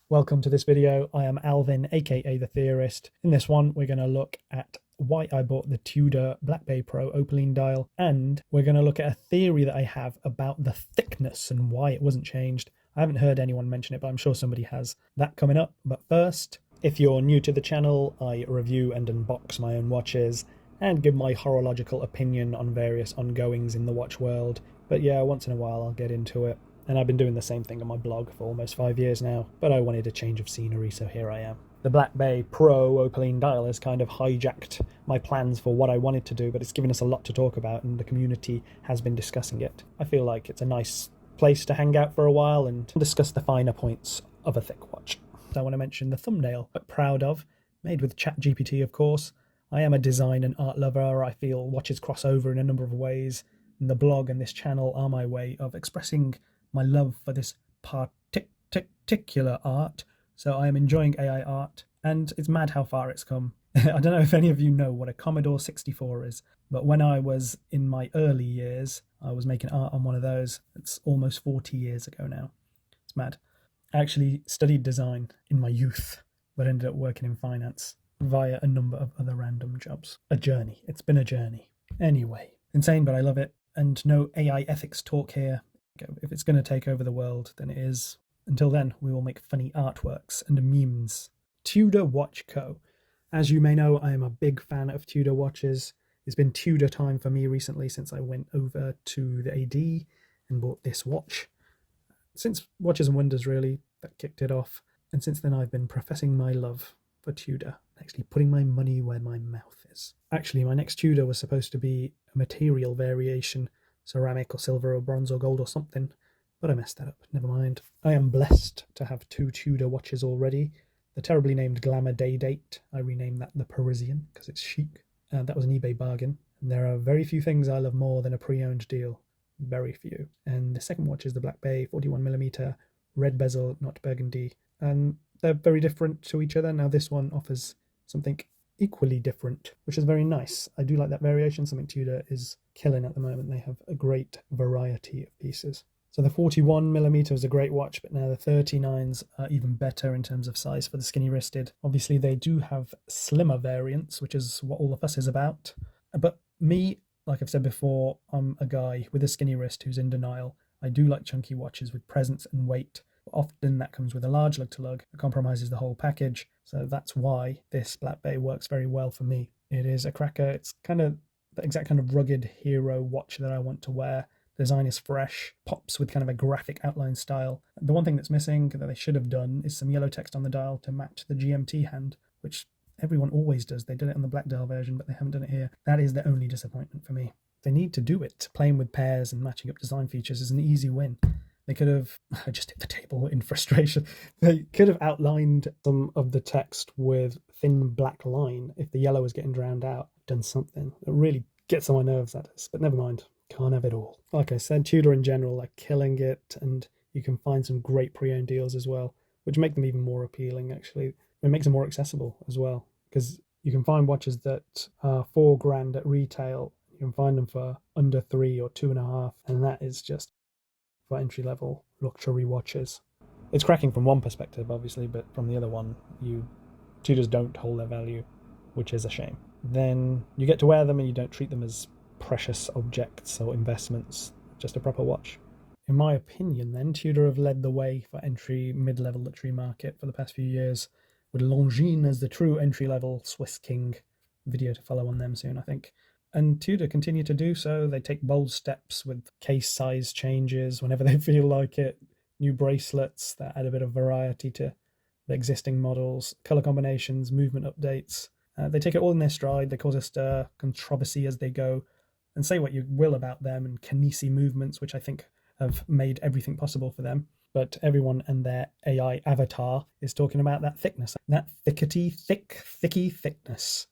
Welcome to this video. I am Alvin, aka The Theorist. In this one, we're going to look at why I bought the Tudor Black Bay Pro Opaline dial, and we're going to look at a theory that I have about the thickness and why it wasn't changed. I haven't heard anyone mention it, but I'm sure somebody has. That coming up. But first, if you're new to the channel, I review and unbox my own watches and give my horological opinion on various ongoings in the watch world. But yeah, once in a while I'll get into it. And I've been doing the same thing on my blog for almost 5 years now, but I wanted a change of scenery, so here I am. The Black Bay Pro Opaline dial has kind of hijacked my plans for what I wanted to do, but it's given us a lot to talk about, and the community has been discussing it. I feel like it's a nice place to hang out for a while and discuss the finer points of a thick watch. I want to mention the thumbnail, but proud of, made with ChatGPT, of course. I am a design and art lover. I feel watches cross over in a number of ways, and the blog and this channel are my way of expressing my love for this particular art. So I am enjoying AI art, and it's mad how far it's come. I don't know if any of you know what a Commodore 64 is, but when I was in my early years, I was making art on one of those. It's almost 40 years ago now. It's mad. I actually studied design in my youth, but ended up working in finance via a number of other random jobs. A journey. It's been a journey. Anyway, insane, but I love it. And no AI ethics talk here. If it's going to take over the world, then it is. Until then, we will make funny artworks and memes. Tudor Watch Co. As you may know, I am a big fan of Tudor watches. It's been Tudor time for me recently since I went over to the AD and bought this watch. Since Watches and Wonders really, that kicked it off. And since then I've been professing my love for Tudor, actually putting my money where my mouth is. Actually, my next Tudor was supposed to be a material variation, ceramic or silver or bronze or gold or something, but I messed that up. Never mind. I am blessed to have 2 Tudor watches already. The terribly named Glamour Day Date, I renamed that the Parisian because it's chic. That was an eBay bargain. And there are very few things I love more than a pre-owned deal. Very few. And the second watch is the Black Bay 41mm red bezel, not burgundy. And they're very different to each other. Now this one offers something equally different, which is very nice. I do like that variation, something Tudor is killing at the moment. They have a great variety of pieces. So the 41mm is a great watch, but now the 39s are even better in terms of size for the skinny wristed. Obviously they do have slimmer variants, which is what all the fuss is about. But me, like I've said before, I'm a guy with a skinny wrist who's in denial. I do like chunky watches with presence and weight. Often that comes with a large lug-to-lug that compromises the whole package, so that's why this Black Bay works very well for me. It is a cracker. It's kind of the exact kind of rugged hero watch that I want to wear. The design is fresh, pops with kind of a graphic outline style. The one thing that's missing that they should have done is some yellow text on the dial to match the GMT hand, which everyone always does. They did it on the black dial version, but they haven't done it here. That is the only disappointment for me. They need to do it. Playing with pairs and matching up design features is an easy win. They could have, I just hit the table in frustration. They could have outlined some of the text with thin black line if the yellow was getting drowned out. Done something that really gets on my nerves, that is. But never mind, can't have it all. Like I said, Tudor in general are killing it, and you can find some great pre-owned deals as well, which make them even more appealing, actually. It makes them more accessible as well, because you can find watches that are $4,000 at retail. You can find them for under 3 or 2.5, and that is just for entry-level luxury watches. It's cracking from one perspective, obviously, but from the other one, Tudors don't hold their value, which is a shame. Then you get to wear them and you don't treat them as precious objects or investments, just a proper watch. In my opinion, then, Tudor have led the way for entry mid-level luxury market for the past few years, with Longines as the true entry-level Swiss king. Video to follow on them soon, I think. And Tudor continue to do so. They take bold steps with case size changes whenever they feel like it, new bracelets that add a bit of variety to the existing models, colour combinations, movement updates. They take it all in their stride. They cause a stir, controversy as they go, and say what you will about them and Kanisi movements, which I think have made everything possible for them. But everyone and their AI avatar is talking about that thickness, that thicky thickness.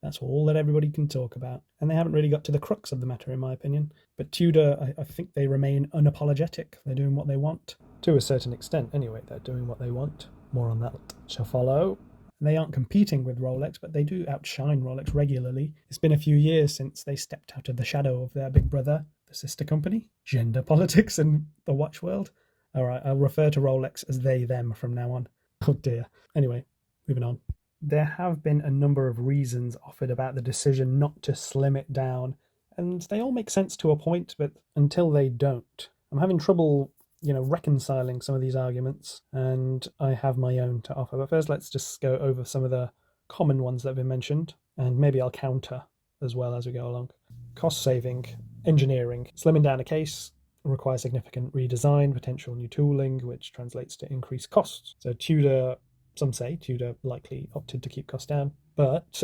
That's all that everybody can talk about. And they haven't really got to the crux of the matter, in my opinion. But Tudor, I think they remain unapologetic. They're doing what they want. To a certain extent, anyway, they're doing what they want. More on that shall follow. They aren't competing with Rolex, but they do outshine Rolex regularly. It's been a few years since they stepped out of the shadow of their big brother, the sister company. Gender politics in the watch world. All right, I'll refer to Rolex as they, them from now on. Oh dear. Anyway, moving on. There have been a number of reasons offered about the decision not to slim it down, and they all make sense to a point, but until they don't, I'm having trouble, reconciling some of these arguments, and I have my own to offer. But first, let's just go over some of the common ones that have been mentioned, and maybe I'll counter as well as we go along. Cost saving, engineering, slimming down a case requires significant redesign, potential new tooling, which translates to increased costs. So some say Tudor likely opted to keep costs down, but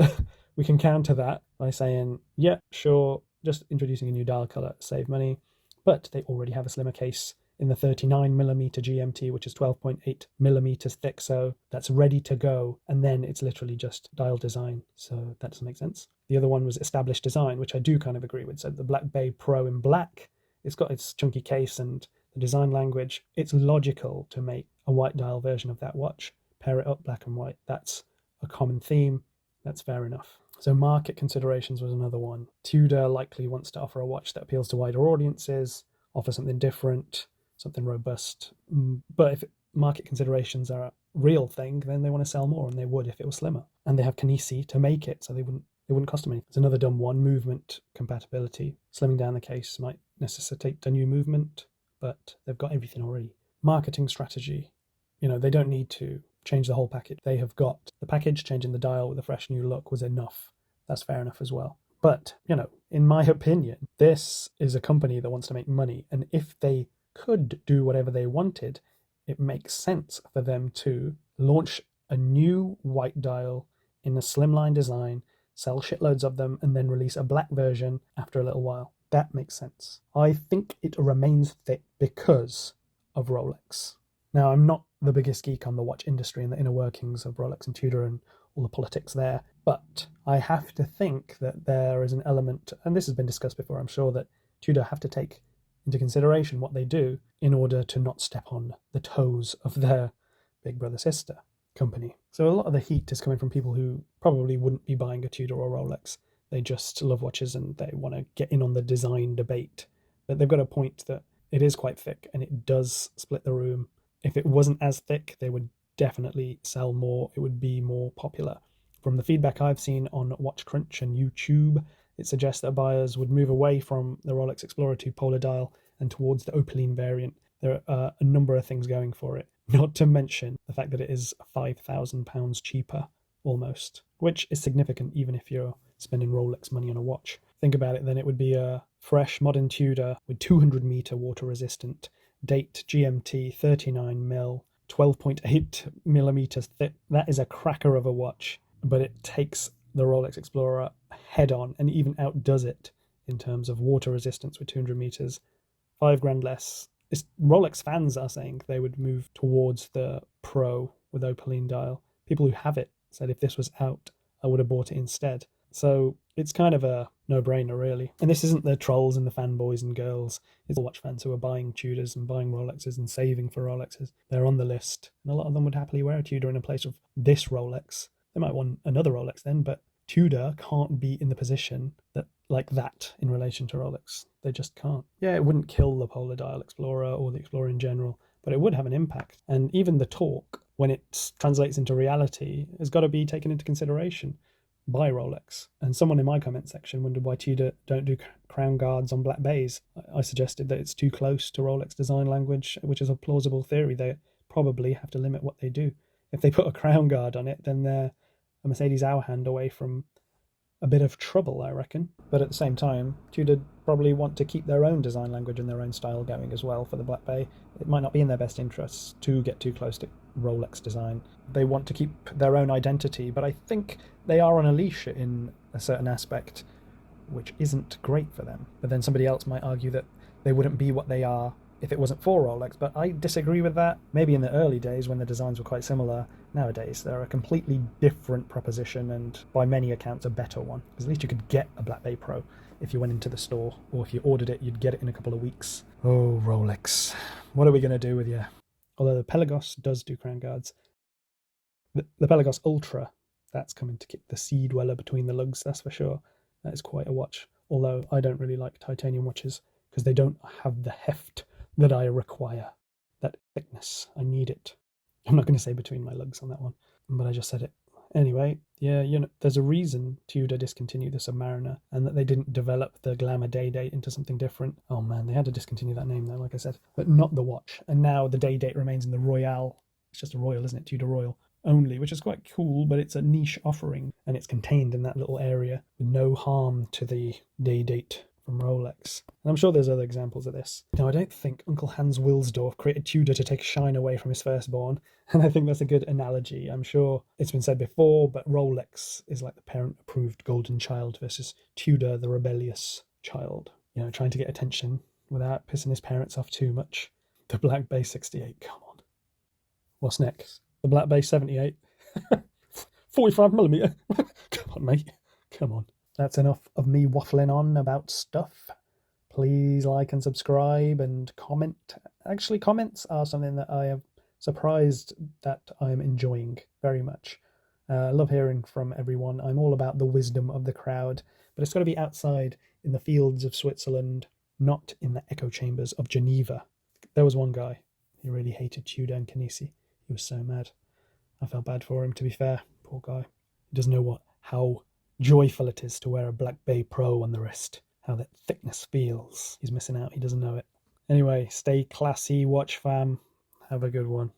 we can counter that by saying, yeah, sure, just introducing a new dial color, save money, but they already have a slimmer case in the 39mm GMT, which is 12.8 millimeters thick, so that's ready to go, and then it's literally just dial design, so that doesn't make sense. The other one was established design, which I do kind of agree with. So the Black Bay Pro in black, it's got its chunky case and the design language. It's logical to make a white dial version of that watch, pair it up black and white. That's a common theme. That's fair enough. So market considerations was another one. Tudor likely wants to offer a watch that appeals to wider audiences, offer something different, something robust. But if market considerations are a real thing, then they want to sell more, and they would if it was slimmer. And they have Kinesi to make it, so they wouldn't cost them anything. There's another dumb one, movement compatibility. Slimming down the case might necessitate a new movement, but they've got everything already. Marketing strategy. They don't need to change the whole package. They have got the package. Changing the dial with a fresh new look was enough. That's fair enough as well. But, in my opinion, this is a company that wants to make money, and if they could do whatever they wanted, it makes sense for them to launch a new white dial in a slimline design, sell shitloads of them, and then release a black version after a little while. That makes sense. I think it remains thick because of Rolex. Now, I'm not the biggest geek on the watch industry and the inner workings of Rolex and Tudor and all the politics there, but I have to think that there is an element, and this has been discussed before, I'm sure, that Tudor have to take into consideration what they do in order to not step on the toes of their big brother sister company. So a lot of the heat is coming from people who probably wouldn't be buying a Tudor or Rolex. They just love watches and they want to get in on the design debate. But they've got a point that it is quite thick and it does split the room. If it wasn't as thick, they would definitely sell more. It would be more popular. From the feedback I've seen on Watch Crunch and YouTube, it suggests that buyers would move away from the Rolex Explorer 2 Polar Dial and towards the Opaline variant. There are a number of things going for it, not to mention the fact that it is £5,000 cheaper, almost, which is significant even if you're spending Rolex money on a watch. Think about it then, it would be a fresh modern Tudor with 200 meter water resistant, date GMT 39mm, 12.8 millimeters thick. That is a cracker of a watch, but it takes the Rolex Explorer head on and even outdoes it in terms of water resistance with 200 meters. £5,000 less. Rolex fans are saying they would move towards the Pro with Opaline dial. People who have it said if this was out, I would have bought it instead. So it's kind of a no-brainer, really. And this isn't the trolls and the fanboys and girls. It's the watch fans who are buying Tudors and buying Rolexes and saving for Rolexes. They're on the list. And a lot of them would happily wear a Tudor in a place of this Rolex. They might want another Rolex then, but Tudor can't be in the position like that in relation to Rolex. They just can't. Yeah, it wouldn't kill the Polar Dial Explorer or the Explorer in general, but it would have an impact. And even the torque, when it translates into reality, has got to be taken into consideration by Rolex. And someone in my comment section wondered why Tudor don't do crown guards on Black Bays. I suggested that it's too close to Rolex design language, which is a plausible theory. They probably have to limit what they do. If they put a crown guard on it, then they're a Mercedes hour hand away from a bit of trouble, I reckon. But at the same time, Tudor probably want to keep their own design language and their own style going as well for the Black Bay. It might not be in their best interests to get too close to Rolex design. They want to keep their own identity, but I think they are on a leash in a certain aspect, which isn't great for them. But then somebody else might argue that they wouldn't be what they are if it wasn't for Rolex, but I disagree with that. Maybe in the early days when the designs were quite similar. Nowadays they're a completely different proposition, and by many accounts a better one, because at least you could get a Black Bay Pro if you went into the store, or if you ordered it you'd get it in a couple of weeks. Oh, Rolex, what are we going to do with you? Although the Pelagos does do crown guards. The Pelagos Ultra, that's coming to kick the sea dweller between the lugs, that's for sure. That is quite a watch, although I don't really like titanium watches because they don't have the heft that I require, that thickness. I need it. I'm not going to say between my legs on that one, but I just said it. Anyway, yeah, there's a reason Tudor discontinued the Submariner and that they didn't develop the Glamour Day Date into something different. Oh man, they had to discontinue that name though, like I said, but not the watch. And now the Day Date remains in the Royale. It's just a Royal, isn't it? Tudor Royal only, which is quite cool, but it's a niche offering and it's contained in that little area with no harm to the Day Date from Rolex. And I'm sure there's other examples of this. Now, I don't think Uncle Hans Wilsdorf created Tudor to take shine away from his firstborn, and I think that's a good analogy. I'm sure it's been said before, but Rolex is like the parent-approved golden child versus Tudor, the rebellious child. Trying to get attention without pissing his parents off too much. The Black Bay 68, come on. What's next? The Black Bay 78? 45mm? Come on, mate. Come on. That's enough of me waffling on about stuff. Please like and subscribe and comment. Actually, comments are something that I am surprised that I'm enjoying very much. I love hearing from everyone. I'm all about the wisdom of the crowd, but it's got to be outside in the fields of Switzerland, not in the echo chambers of Geneva. There was one guy, he really hated Tudor and Canisi. He was so mad. I felt bad for him, to be fair. Poor guy. He doesn't know how joyful it is to wear a Black Bay Pro on the wrist. How that thickness feels. He's missing out. He doesn't know it. Anyway, stay classy, watch fam. Have a good one.